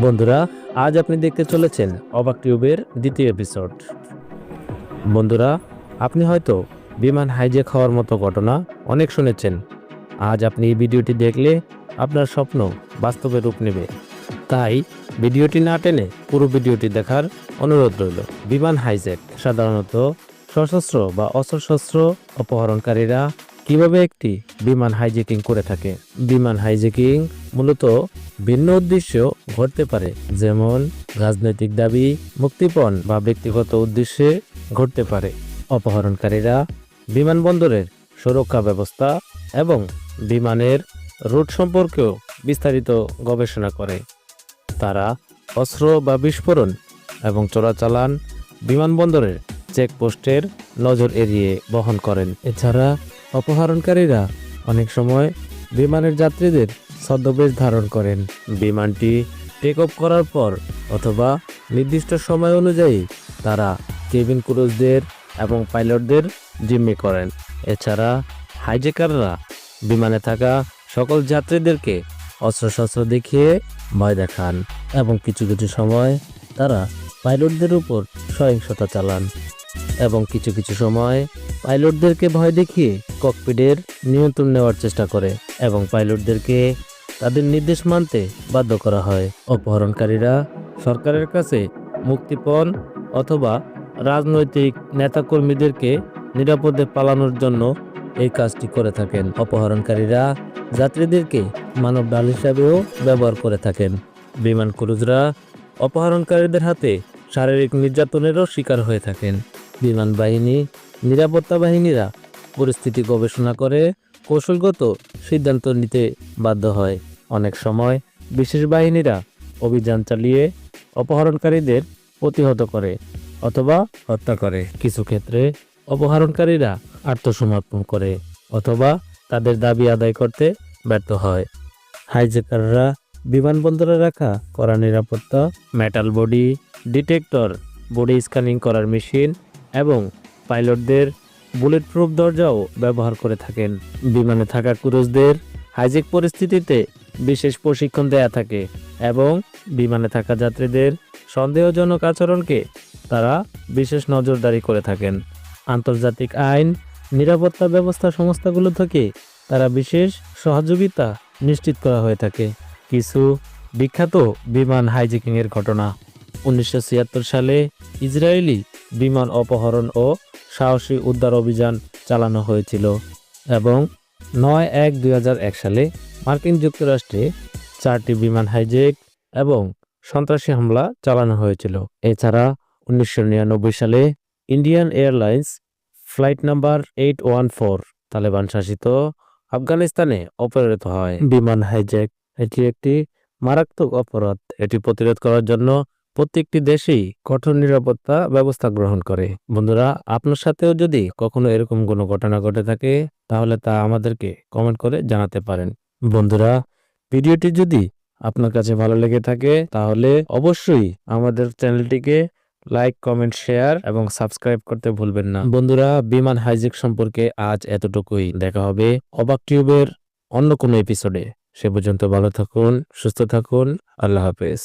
বন্ধুরা, আজ আপনি দেখতে চলেছেন অবাক টিউবের দ্বিতীয় এপিসোড। বন্ধুরা, আপনি হয়তো বিমান হাইজ্যাক হওয়ার মতো ঘটনা অনেক শুনেছেন। আজ আপনি এই ভিডিওটি দেখলে আপনার স্বপ্ন বাস্তবে রূপ নেবে। তাই ভিডিওটি না টেনে পুরো ভিডিওটি দেখার অনুরোধ রইল। বিমান হাইজ্যাক সাধারণত সশস্ত্র বা অসশস্ত্র অপহরণকারীরা কিভাবে একটি বিমান হাইজ্যাকিং করে থাকে। বিমান হাইজ্যাকিং মূলত ভিন্ন উদ্দেশ্য ঘটতে পারে, যেমন রাজনৈতিক দাবি, মুক্তিপণ বা ব্যক্তিগত উদ্দেশ্যে ঘটতে পারে। অপহরণকারীরা বিমানবন্দরের সুরক্ষা ব্যবস্থা এবং বিমানের রুট সম্পর্কেও বিস্তারিত গবেষণা করে। তারা অস্ত্র বা বিস্ফোরণ এবং চোরাচালান বিমানবন্দরের চেকপোস্টের নজর এড়িয়ে বহন করেন। এছাড়া অপহরণকারীরা অনেক সময় বিমানের যাত্রীদের ছদ্মবেশ ধারণ করেন। বিমানটি টেক অফ করার পর অথবা নির্দিষ্ট সময় অনুযায়ী তারা কেবিন ক্রুদের এবং পাইলটদের জিম্মি করেন। এছাড়া হাইজ্যাকাররা বিমানে থাকা সকল যাত্রীদেরকে অস্ত্রশস্ত্র দেখিয়ে ভয় দেখান এবং কিছু কিছু সময় তারা পাইলটদের উপর সহিংসতা চালান এবং কিছু কিছু সময় পাইলটদেরকে ভয় দেখিয়ে ককপিটের নিয়ন্ত্রণ নেওয়ার চেষ্টা করে এবং পাইলটদেরকে তাদের নির্দেশ মানতে বাধ্য করা হয়। অপহরণকারীরা সরকারের কাছে মুক্তিপণ অথবা রাজনৈতিক নেতাকর্মীদেরকে নিরাপদে পালানোর জন্য এই কাজটি করে থাকেন। অপহরণকারীরা যাত্রীদেরকে মানব ঢাল হিসাবেও ব্যবহার করে থাকেন। বিমান ক্রুজরা অপহরণকারীদের হাতে শারীরিক নির্যাতনেরও শিকার হয়ে থাকেন। বিমান বাহিনী, নিরাপত্তা বাহিনীরা পরিস্থিতি গবেষণা করে কৌশলগত সিদ্ধান্ত নিতে বাধ্য হয়। অনেক সময় বিশেষ বাহিনীরা অভিযান চালিয়ে অপহরণকারীদের প্রতিহত করে অথবা হত্যা করে। কিছু ক্ষেত্রে অপহরণকারীরা আত্মসমর্পণ করে অথবা তাদের দাবি আদায় করতে ব্যর্থ হয়। হাইজ্যাকাররা বিমানবন্দরে রাখা কড়া নিরাপত্তা, metal body detector, body scanning করার মেশিন এবং পাইলটদের বুলেট প্রুফ দরজাও ব্যবহার করে থাকেন। বিমানে থাকা ক্রুজদের হাইজ্যাক পরিস্থিতিতে বিশেষ প্রশিক্ষণ দেয়া থাকে এবং বিমানে থাকা যাত্রীদের সন্দেহজনক আচরণকে তারা বিশেষ নজরদারি করে থাকেন। আন্তর্জাতিক আইন, নিরাপত্তা ব্যবস্থা সংস্থাগুলো থেকে তারা বিশেষ সহযোগিতা নিশ্চিত করা হয়ে থাকে। কিছু বিখ্যাত বিমান হাইজ্যাকিংয়ের ঘটনা। 1976 সালে ইসরায়েলি বিমান অপহরণ ও সাহসী উদ্ধার অভিযান চালানো হয়েছিল এবং 9/1/2001 সালে মার্কিন যুক্তরাষ্ট্রে 4টি বিমান হাইজ্যাক এবং সন্ত্রাসী হামলা চালানো হয়েছিল। এছাড়া 1999 সালে Indian airlines flight number 814 Taliban শাসিত আফগানিস্তানে অপহৃত হয়। বিমান হাইজ্যাক এটি একটি মারাত্মক অপরাধ। এটি প্রতিরোধ করার জন্য প্রত্যেকটি দেশেই কঠোর নিরাপত্তা ব্যবস্থা গ্রহণ করে। বন্ধুরা, আপনার সাথেও যদি কখনো এরকম কোনো ঘটনা ঘটে থাকে তাহলে তা আমাদেরকে কমেন্ট করে জানাতে পারেন। বন্ধুরা, ভিডিওটি যদি আপনার কাছে ভালো লেগে থাকে তাহলে অবশ্যই আমাদের চ্যানেলটিকে লাইক, কমেন্ট, শেয়ার এবং সাবস্ক্রাইব করতে ভুলবেন না। বন্ধুরা, বিমান হাইজ্যাক সম্পর্কে আজ এতটুকুই। দেখা হবে অবাক টিউবের অন্য কোনো এপিসোডে। সে পর্যন্ত ভালো থাকুন, সুস্থ থাকুন। আল্লাহ হাফেজ।